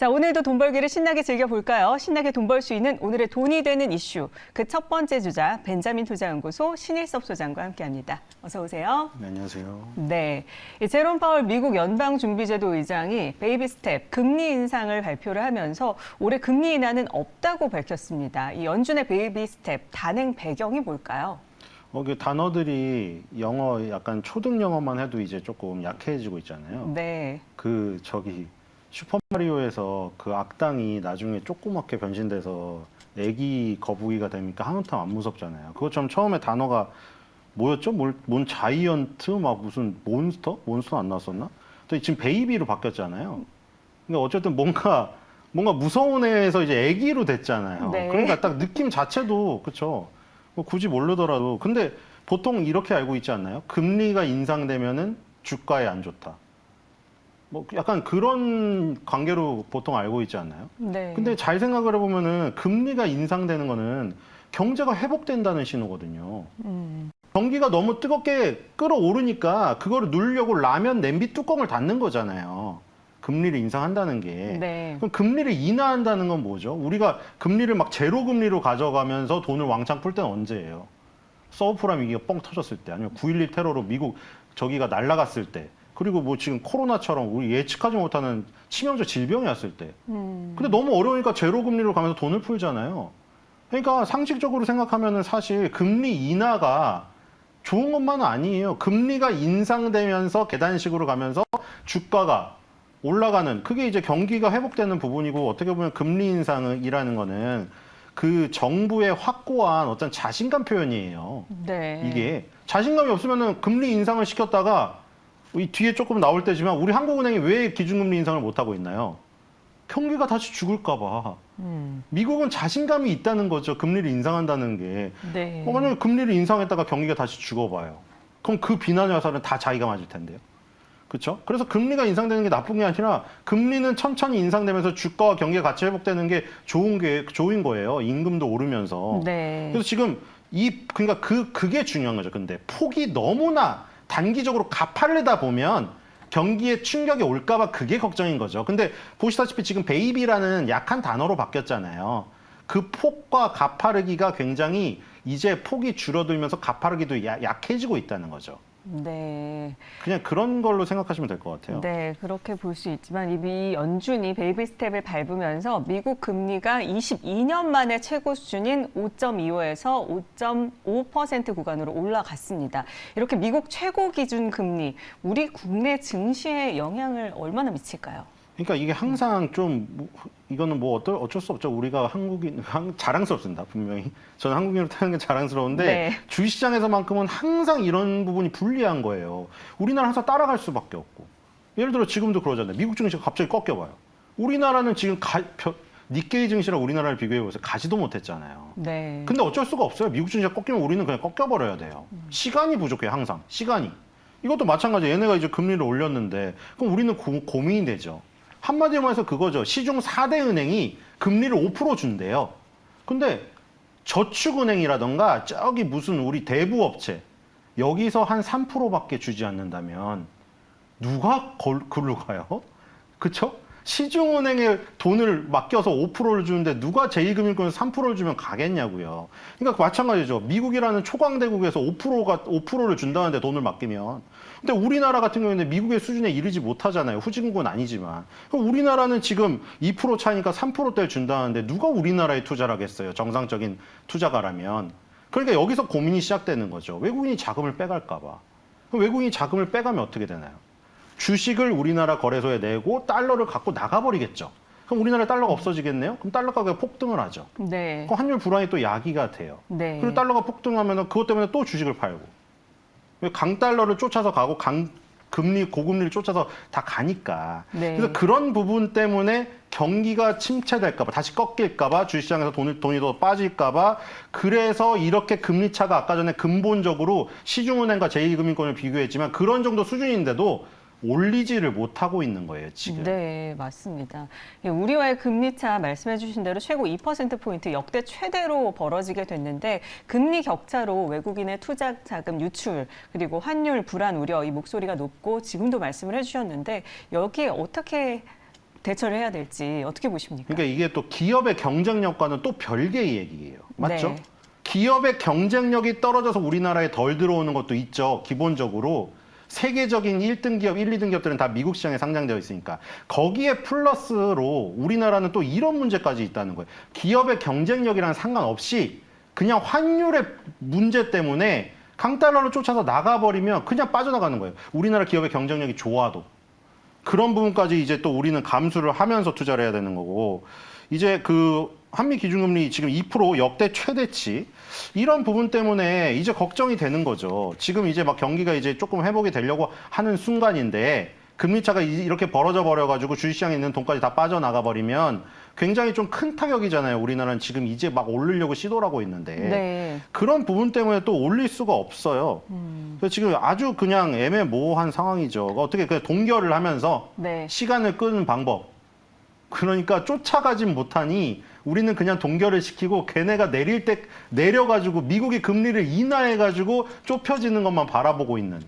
자, 오늘도 돈 벌기를 신나게 즐겨볼까요? 신나게 돈 벌 수 있는 오늘의 돈이 되는 이슈. 그 첫 번째 주자, 벤자민 투자연구소 신일섭 소장과 함께합니다. 어서 오세요. 네, 안녕하세요. 네, 제롬 파월 미국 연방준비제도 의장이 베이비 스텝 금리 인상을 발표를 하면서 올해 금리 인하는 없다고 밝혔습니다. 이 연준의 베이비 스텝 단행 배경이 뭘까요? 그 단어들이 영어 약간 초등 영어만 해도 이제 조금 약해지고 있잖아요. 네. 슈퍼마리오에서 그 악당이 나중에 조그맣게 변신돼서 애기 거북이가 되니까 한우탕 안 무섭잖아요. 그것처럼 처음에 단어가 뭐였죠? 뭔 자이언트 막 무슨 몬스터 안 나왔었나? 또 지금 베이비로 바뀌었잖아요. 그러니까 어쨌든 뭔가 무서운 애에서 이제 애기로 됐잖아요. 네. 그러니까 딱 느낌 자체도 그렇죠. 뭐 굳이 모르더라도 근데 보통 이렇게 알고 있지 않나요? 금리가 인상되면은 주가에 안 좋다. 뭐 약간 그런 관계로 보통 알고 있지 않나요? 네. 근데 잘 생각을 해보면은 금리가 인상되는 거는 경제가 회복된다는 신호거든요. 경기가 너무 뜨겁게 끓어오르니까 그거를 누르려고 라면 냄비 뚜껑을 닫는 거잖아요. 금리를 인상한다는 게. 네. 그럼 금리를 인하한다는 건 뭐죠? 우리가 금리를 막 제로 금리로 가져가면서 돈을 왕창 풀 때는 언제예요? 서브프라임 위기가 뻥 터졌을 때, 아니면 9.11 테러로 미국 저기가 날아갔을 때, 그리고 뭐 지금 코로나처럼 우리 예측하지 못하는 치명적 질병이 왔을 때. 근데 너무 어려우니까 제로 금리로 가면서 돈을 풀잖아요. 그러니까 상식적으로 생각하면은 사실 금리 인하가 좋은 것만은 아니에요. 금리가 인상되면서 계단식으로 가면서 주가가 올라가는, 그게 이제 경기가 회복되는 부분이고, 어떻게 보면 금리 인상이라는 거는 그 정부의 확고한 어떤 자신감 표현이에요. 네. 이게 자신감이 없으면은 금리 인상을 시켰다가 이 뒤에 조금 나올 때지만 우리 한국은행이 왜 기준금리 인상을 못 하고 있나요? 경기가 다시 죽을까 봐. 미국은 자신감이 있다는 거죠. 금리를 인상한다는 게. 네. 만약에 금리를 인상했다가 경기가 다시 죽어봐요. 그럼 그 비난의 화살은 다 자기가 맞을 텐데요. 그렇죠? 그래서 금리가 인상되는 게 나쁜 게 아니라 금리는 천천히 인상되면서 주가와 경기가 같이 회복되는 게 좋은 거예요. 임금도 오르면서. 네. 그래서 지금 그러니까 그게 중요한 거죠. 근데 폭이 너무나 단기적으로 가파르다 보면 경기에 충격이 올까봐 그게 걱정인 거죠. 근데 보시다시피 지금 베이비라는 약한 단어로 바뀌었잖아요. 그 폭과 가파르기가 굉장히 이제 폭이 줄어들면서 가파르기도 약해지고 있다는 거죠. 네. 그냥 그런 걸로 생각하시면 될 것 같아요. 네, 그렇게 볼 수 있지만 이 연준이 베이비 스텝을 밟으면서 미국 금리가 22년 만에 최고 수준인 5.25에서 5.5% 구간으로 올라갔습니다. 이렇게 미국 최고 기준 금리, 우리 국내 증시에 영향을 얼마나 미칠까요? 그러니까 이게 항상 이거는 뭐 어쩔 수 없죠. 우리가 자랑스럽습니다. 분명히. 저는 한국인으로 태어난 게 자랑스러운데 네. 주식시장에서만큼은 항상 이런 부분이 불리한 거예요. 우리나라 항상 따라갈 수밖에 없고. 예를 들어 지금도 그러잖아요. 미국 증시가 갑자기 꺾여봐요. 우리나라는 지금 니케이 증시랑 우리나라를 비교해보세요. 가지도 못했잖아요. 네. 근데 어쩔 수가 없어요. 미국 증시가 꺾이면 우리는 그냥 꺾여버려야 돼요. 시간이 부족해요. 항상. 시간이. 이것도 마찬가지예요. 얘네가 이제 금리를 올렸는데 그럼 우리는 고민이 되죠. 한마디로 말해서 그거죠. 시중 4대 은행이 금리를 5% 준대요. 근데 저축은행이라던가 저기 무슨 우리 대부업체 여기서 한 3%밖에 주지 않는다면 누가 글로 가요? 그쵸? 시중은행에 돈을 맡겨서 5%를 주는데 누가 제2금융권에서 3%를 주면 가겠냐고요. 그러니까 마찬가지죠. 미국이라는 초강대국에서 5%를 준다는데 돈을 맡기면. 근데 우리나라 같은 경우에는 미국의 수준에 이르지 못하잖아요. 후진국은 아니지만. 그럼 우리나라는 지금 2% 차니까 3%대를 준다는데 누가 우리나라에 투자를 하겠어요. 정상적인 투자가라면. 그러니까 여기서 고민이 시작되는 거죠. 외국인이 자금을 빼갈까 봐. 그럼 외국인이 자금을 빼가면 어떻게 되나요? 주식을 우리나라 거래소에 내고 달러를 갖고 나가버리겠죠. 그럼 우리나라에 달러가 없어지겠네요? 그럼 달러 가격이 폭등을 하죠. 네. 그럼 환율 불안이 또 야기가 돼요. 네. 그리고 달러가 폭등하면 그것 때문에 또 주식을 팔고. 강달러를 쫓아서 가고 고금리를 쫓아서 다 가니까. 네. 그래서 그런 부분 때문에 경기가 침체될까 봐, 다시 꺾일까 봐, 주식시장에서 돈이 더 빠질까 봐, 그래서 이렇게 금리 차가 아까 전에 근본적으로 시중은행과 제2금융권을 비교했지만 그런 정도 수준인데도 올리지를 못하고 있는 거예요, 지금. 네, 맞습니다. 우리와의 금리차 말씀해 주신 대로 최고 2%포인트 역대 최대로 벌어지게 됐는데 금리 격차로 외국인의 투자 자금 유출 그리고 환율 불안 우려 이 목소리가 높고 지금도 말씀을 해주셨는데 여기에 어떻게 대처를 해야 될지 어떻게 보십니까? 그러니까 이게 또 기업의 경쟁력과는 또 별개의 얘기예요. 맞죠? 네. 기업의 경쟁력이 떨어져서 우리나라에 덜 들어오는 것도 있죠. 기본적으로. 세계적인 1등 기업, 1, 2등 기업들은 다 미국 시장에 상장되어 있으니까. 거기에 플러스로 우리나라는 또 이런 문제까지 있다는 거예요. 기업의 경쟁력이랑 상관없이 그냥 환율의 문제 때문에 강달러를 쫓아서 나가버리면 그냥 빠져나가는 거예요. 우리나라 기업의 경쟁력이 좋아도. 그런 부분까지 이제 또 우리는 감수를 하면서 투자를 해야 되는 거고, 이제 그 한미 기준금리 지금 2% 역대 최대치, 이런 부분 때문에 이제 걱정이 되는 거죠. 지금 이제 막 경기가 이제 조금 회복이 되려고 하는 순간인데 금리 차가 이렇게 벌어져 버려가지고 주식시장에 있는 돈까지 다 빠져나가 버리면 굉장히 좀 큰 타격이잖아요. 우리나라는 지금 이제 막 오르려고 시도를 하고 있는데 네. 그런 부분 때문에 또 올릴 수가 없어요. 그래서 지금 아주 그냥 애매모호한 상황이죠. 어떻게 그냥 동결을 하면서 네. 시간을 끄는 방법. 그러니까 쫓아가진 못하니 우리는 그냥 동결을 시키고 걔네가 내릴 때 내려가지고 미국이 금리를 인하해가지고 좁혀지는 것만 바라보고 있는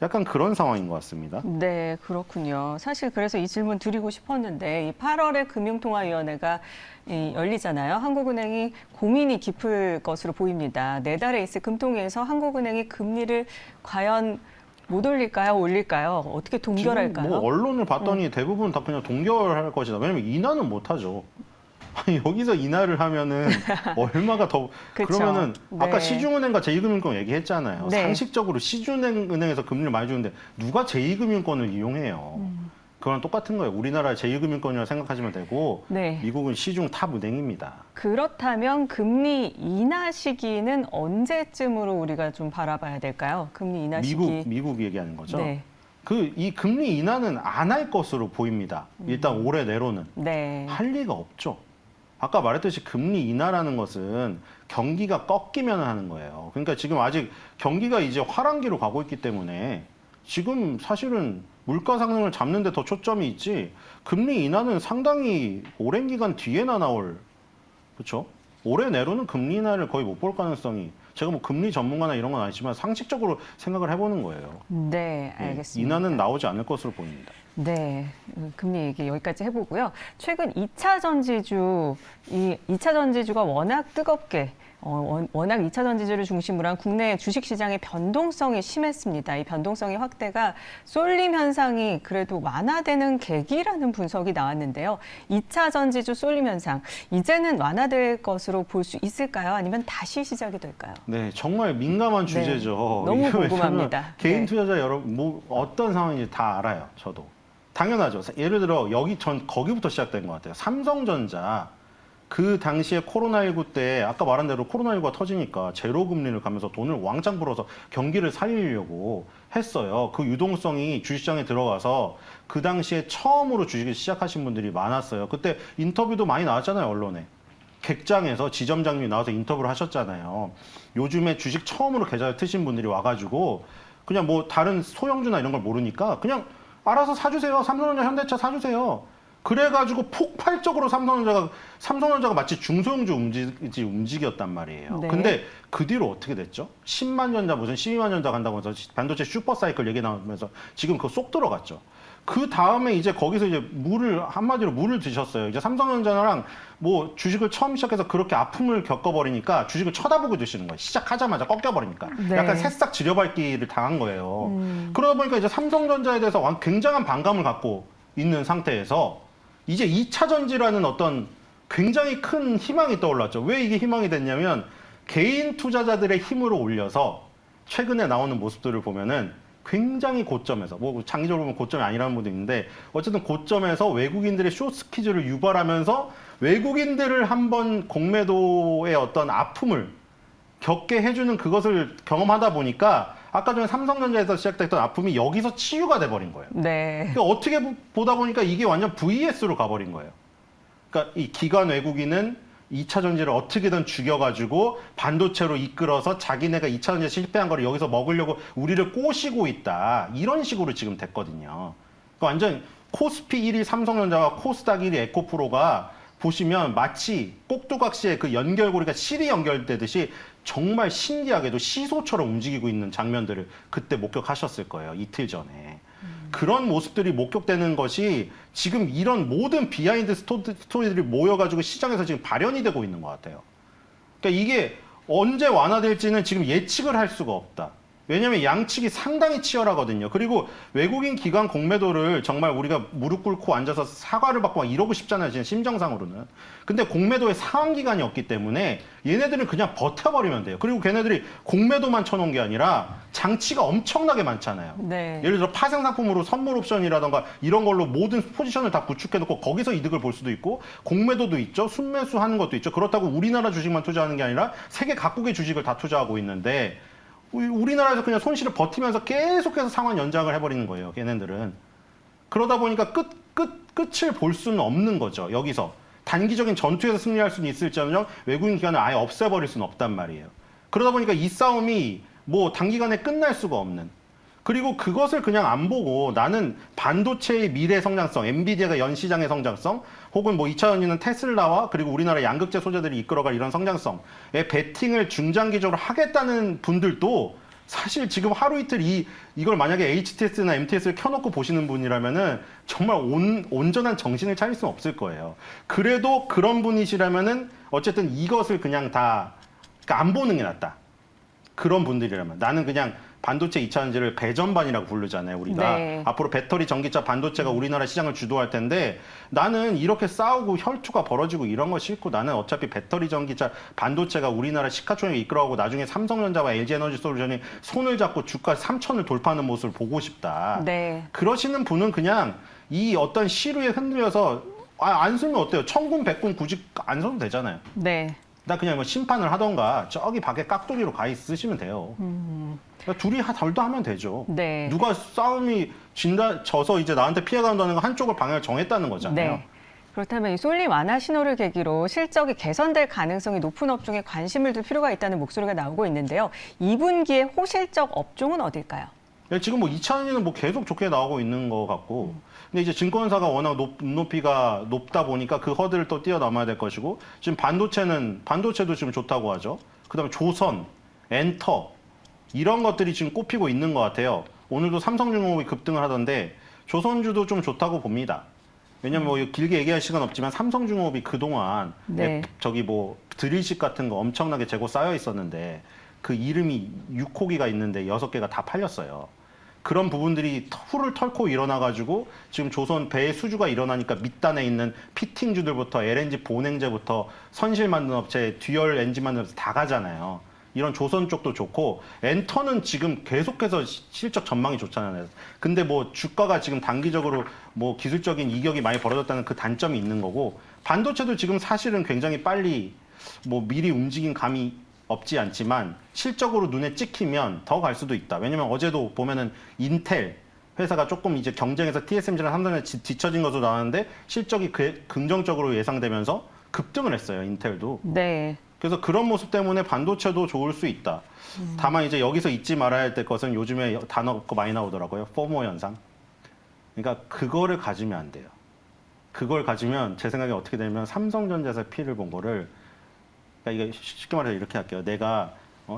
약간 그런 상황인 것 같습니다. 네, 그렇군요. 사실 그래서 이 질문 드리고 싶었는데 이 8월에 금융통화위원회가 열리잖아요. 한국은행이 고민이 깊을 것으로 보입니다. 내달에 있을 금통위에서 한국은행이 금리를 과연 못 올릴까요? 올릴까요? 어떻게 동결할까요? 지금 뭐 언론을 봤더니 대부분 다 그냥 동결할 것이다. 왜냐면 인하는 못 하죠. 아니, 여기서 인하를 하면은 얼마가 더 그쵸. 그러면은 아까 네. 시중은행과 제2금융권 얘기했잖아요. 네. 상식적으로 시중은행에서 금리를 많이 주는데 누가 제2금융권을 이용해요? 그거랑 똑같은 거예요. 우리나라 제2금융권이라고 생각하시면 되고 네. 미국은 시중 탑 은행입니다. 그렇다면 금리 인하 시기는 언제쯤으로 우리가 좀 바라봐야 될까요? 금리 인하 시기. 미국 얘기하는 거죠. 네. 이 금리 인하는 안 할 것으로 보입니다. 일단 올해 내로는 네. 할 리가 없죠. 아까 말했듯이 금리 인하라는 것은 경기가 꺾이면 하는 거예요. 그러니까 지금 아직 경기가 이제 화랑기로 가고 있기 때문에 지금 사실은 물가 상승을 잡는 데 더 초점이 있지 금리 인하는 상당히 오랜 기간 뒤에나 나올, 그렇죠? 올해 내로는 금리 인하를 거의 못 볼 가능성이, 제가 뭐 금리 전문가나 이런 건 아니지만 상식적으로 생각을 해보는 거예요. 네, 알겠습니다. 인하는 나오지 않을 것으로 보입니다. 네, 금리 얘기 여기까지 해보고요. 최근 2차 전지주, 이 2차 전지주가 워낙 뜨겁게 워낙 2차 전지주를 중심으로 한 국내 주식시장의 변동성이 심했습니다. 이 변동성의 확대가 쏠림 현상이 그래도 완화되는 계기라는 분석이 나왔는데요. 2차 전지주 쏠림 현상, 이제는 완화될 것으로 볼 수 있을까요? 아니면 다시 시작이 될까요? 네, 정말 민감한 주제죠. 너무 이게 왜냐면 궁금합니다. 개인 네. 투자자 여러분, 뭐 어떤 상황인지 다 알아요. 저도. 당연하죠. 예를 들어 거기부터 시작된 것 같아요. 삼성전자. 그 당시에 코로나19 때 아까 말한 대로 코로나19가 터지니까 제로 금리를 가면서 돈을 왕창 불어서 경기를 살리려고 했어요. 그 유동성이 주식시장에 들어가서 그 당시에 처음으로 주식을 시작하신 분들이 많았어요. 그때 인터뷰도 많이 나왔잖아요, 언론에. 객장에서 지점장님이 나와서 인터뷰를 하셨잖아요. 요즘에 주식 처음으로 계좌를 트신 분들이 와가지고 그냥 뭐 다른 소형주나 이런 걸 모르니까 그냥 알아서 사주세요. 삼성전자, 현대차 사주세요. 그래가지고 폭발적으로 삼성전자가 마치 중소형주 움직였단 말이에요. 네. 근데 그 뒤로 어떻게 됐죠? 10만 전자 무슨 12만 전자 간다고 해서 반도체 슈퍼사이클 얘기 나오면서 지금 그거 쏙 들어갔죠. 그 다음에 이제 거기서 이제 한마디로 물을 드셨어요. 이제 삼성전자랑 뭐 주식을 처음 시작해서 그렇게 아픔을 겪어버리니까 주식을 쳐다보고 드시는 거예요. 시작하자마자 꺾여버리니까. 네. 약간 새싹 지려밟기를 당한 거예요. 그러다 보니까 이제 삼성전자에 대해서 굉장한 반감을 갖고 있는 상태에서 이제 2차 전지라는 어떤 굉장히 큰 희망이 떠올랐죠. 왜 이게 희망이 됐냐면 개인 투자자들의 힘으로 올려서 최근에 나오는 모습들을 보면은 굉장히 고점에서, 뭐 장기적으로 보면 고점이 아니라는 분도 있는데 어쨌든 고점에서 외국인들의 숏스퀴즈를 유발하면서 외국인들을 한번 공매도의 어떤 아픔을 겪게 해주는 그것을 경험하다 보니까 아까 전에 삼성전자에서 시작됐던 아픔이 여기서 치유가 돼버린 거예요. 네. 그러니까 어떻게 보다 보니까 이게 완전 VS로 가버린 거예요. 그러니까 이 기관 외국인은 2차 전지를 어떻게든 죽여가지고 반도체로 이끌어서 자기네가 2차 전지에 실패한 거를 여기서 먹으려고 우리를 꼬시고 있다. 이런 식으로 지금 됐거든요. 그러니까 완전 코스피 1위 삼성전자와 코스닥 1위 에코프로가 보시면 마치 꼭두각시의 그 연결고리가 실이 연결되듯이 정말 신기하게도 시소처럼 움직이고 있는 장면들을 그때 목격하셨을 거예요. 이틀 전에. 그런 모습들이 목격되는 것이 지금 이런 모든 비하인드 스토리들이 모여가지고 시장에서 지금 발현이 되고 있는 것 같아요. 그러니까 이게 언제 완화될지는 지금 예측을 할 수가 없다. 왜냐하면 양측이 상당히 치열하거든요. 그리고 외국인 기관 공매도를 정말 우리가 무릎 꿇고 앉아서 사과를 받고 막 이러고 싶잖아요. 지금 심정상으로는. 근데 공매도의 상한 기간이 없기 때문에 얘네들은 그냥 버텨버리면 돼요. 그리고 걔네들이 공매도만 쳐놓은 게 아니라 장치가 엄청나게 많잖아요. 네. 예를 들어 파생 상품으로 선물 옵션이라던가 이런 걸로 모든 포지션을 다 구축해놓고 거기서 이득을 볼 수도 있고 공매도도 있죠. 순매수 하는 것도 있죠. 그렇다고 우리나라 주식만 투자하는 게 아니라 세계 각국의 주식을 다 투자하고 있는데 우리나라에서 그냥 손실을 버티면서 계속해서 상환 연장을 해버리는 거예요. 걔네들은. 그러다 보니까 끝을 볼 수는 없는 거죠. 여기서. 단기적인 전투에서 승리할 수는 있을지언정 외국인 기관을 아예 없애버릴 수는 없단 말이에요. 그러다 보니까 이 싸움이 뭐 단기간에 끝날 수가 없는. 그리고 그것을 그냥 안 보고 나는 반도체의 미래 성장성, 엔비디아가 연시장의 성장성, 혹은 뭐 2차 전지는 테슬라와 그리고 우리나라 양극재 소재들이 이끌어갈 이런 성장성에 베팅을 중장기적으로 하겠다는 분들도 사실 지금 하루 이틀 이걸 만약에 HTS나 MTS를 켜놓고 보시는 분이라면은 정말 온전한 정신을 차릴 수는 없을 거예요. 그래도 그런 분이시라면은 어쨌든 이것을 그냥 다 그러니까 안 보는 게 낫다. 그런 분들이라면 나는 그냥 반도체 2차 전지를 배전반이라고 부르잖아요, 우리가. 네. 앞으로 배터리, 전기차, 반도체가 우리나라 시장을 주도할 텐데 나는 이렇게 싸우고 혈투가 벌어지고 이런 거 싫고 나는 어차피 배터리, 전기차, 반도체가 우리나라 시가총액 이끌어가고 나중에 삼성전자와 LG에너지솔루션이 손을 잡고 주가 3천을 돌파하는 모습을 보고 싶다. 네. 그러시는 분은 그냥 이 어떤 시류에 흔들려서 안 쓰면 어때요? 천군, 백군 굳이 안 써도 되잖아요. 네. 나 그냥 뭐 심판을 하던가 저기 밖에 깍두기로 가 있으시면 돼요. 그러니까 둘이 덜도 하면 되죠. 네. 누가 싸움이 져서 이제 나한테 피해간다는 거 한쪽을 방향을 정했다는 거잖아요. 네. 그렇다면 이 쏠림 완화 신호를 계기로 실적이 개선될 가능성이 높은 업종에 관심을 둘 필요가 있다는 목소리가 나오고 있는데요. 2분기에 호실적 업종은 어딜까요? 네, 지금 뭐 2차전지는 뭐 계속 좋게 나오고 있는 것 같고, 근데 이제 증권사가 워낙 높이가 높다 보니까 그 허들을 또 뛰어넘어야 될 것이고, 지금 반도체도 지금 좋다고 하죠. 그다음에 조선, 엔터 이런 것들이 지금 꼽히고 있는 것 같아요. 오늘도 삼성중공업이 급등을 하던데 조선주도 좀 좋다고 봅니다. 왜냐면 뭐 길게 얘기할 시간 없지만 삼성중공업이 그동안 네. 저기 뭐 드릴식 같은 거 엄청나게 재고 쌓여 있었는데 그 이름이 6호기가 있는데 6개가 다 팔렸어요. 그런 부분들이 후를 털고 일어나가지고 지금 조선 배 수주가 일어나니까 밑단에 있는 피팅주들부터 LNG 보냉제부터 선실 만드는 업체, 듀얼 엔진 만드는 업체 다 가잖아요. 이런 조선 쪽도 좋고 엔터는 지금 계속해서 실적 전망이 좋잖아요. 근데 뭐 주가가 지금 단기적으로 뭐 기술적인 이격이 많이 벌어졌다는 그 단점이 있는 거고 반도체도 지금 사실은 굉장히 빨리 뭐 미리 움직인 감이 없지 않지만 실적으로 눈에 찍히면 더 갈 수도 있다. 왜냐면 어제도 보면은 인텔 회사가 조금 이제 경쟁에서 TSMC랑 삼성에 뒤처진 것으로 나왔는데 실적이 긍정적으로 예상되면서 급등을 했어요. 인텔도. 네. 그래서 그런 모습 때문에 반도체도 좋을 수 있다. 다만 이제 여기서 잊지 말아야 될 것은 요즘에 단어가 많이 나오더라고요. 포모 현상. 그러니까 그거를 가지면 안 돼요. 그걸 가지면 제 생각에 어떻게 되냐면 삼성전자에서 피해를 본 거를 그러니까 이게 쉽게 말해서 이렇게 할게요. 내가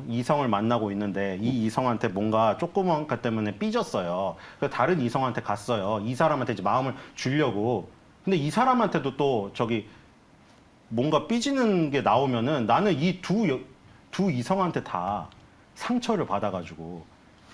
이성을 만나고 있는데 이 이성한테 뭔가 조그만 것 때문에 삐졌어요. 그래서 다른 이성한테 갔어요. 이 사람한테 이제 마음을 주려고. 근데 이 사람한테도 또 저기 뭔가 삐지는 게 나오면은 나는 이 두 이성한테 다 상처를 받아가지고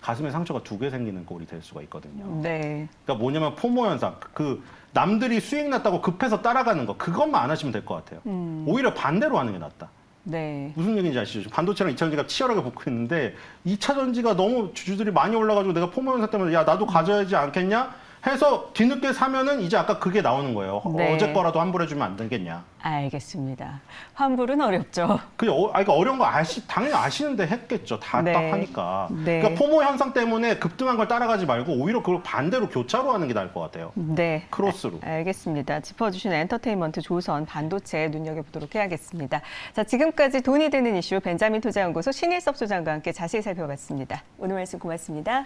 가슴에 상처가 2개 생기는 꼴이 될 수가 있거든요. 네. 그러니까 뭐냐면 포모 현상. 그 남들이 수익 났다고 급해서 따라가는 거 그것만 안 하시면 될 것 같아요. 오히려 반대로 하는 게 낫다. 네. 무슨 얘기인지 아시죠? 반도체랑 2차 전지가 치열하게 붙고 있는데 2차 전지가 너무 주주들이 많이 올라가지고 내가 포모 현상 때문에 야 나도 가져야지 않겠냐? 해서 뒤늦게 사면은 이제 아까 그게 나오는 거예요. 네. 어제 거라도 환불해주면 안 되겠냐? 알겠습니다. 환불은 어렵죠. 그러니까 어려운 거 당연히 아시는데 했겠죠. 다 네. 딱 하니까. 네. 그러니까 포모 현상 때문에 급등한 걸 따라가지 말고 오히려 그걸 반대로 교차로 하는 게 나을 것 같아요. 네. 크로스로. 알겠습니다. 짚어주신 엔터테인먼트 조선 반도체 눈여겨보도록 해야겠습니다. 자, 지금까지 돈이 되는 이슈 벤자민 투자연구소 신일섭 소장과 함께 자세히 살펴봤습니다. 오늘 말씀 고맙습니다.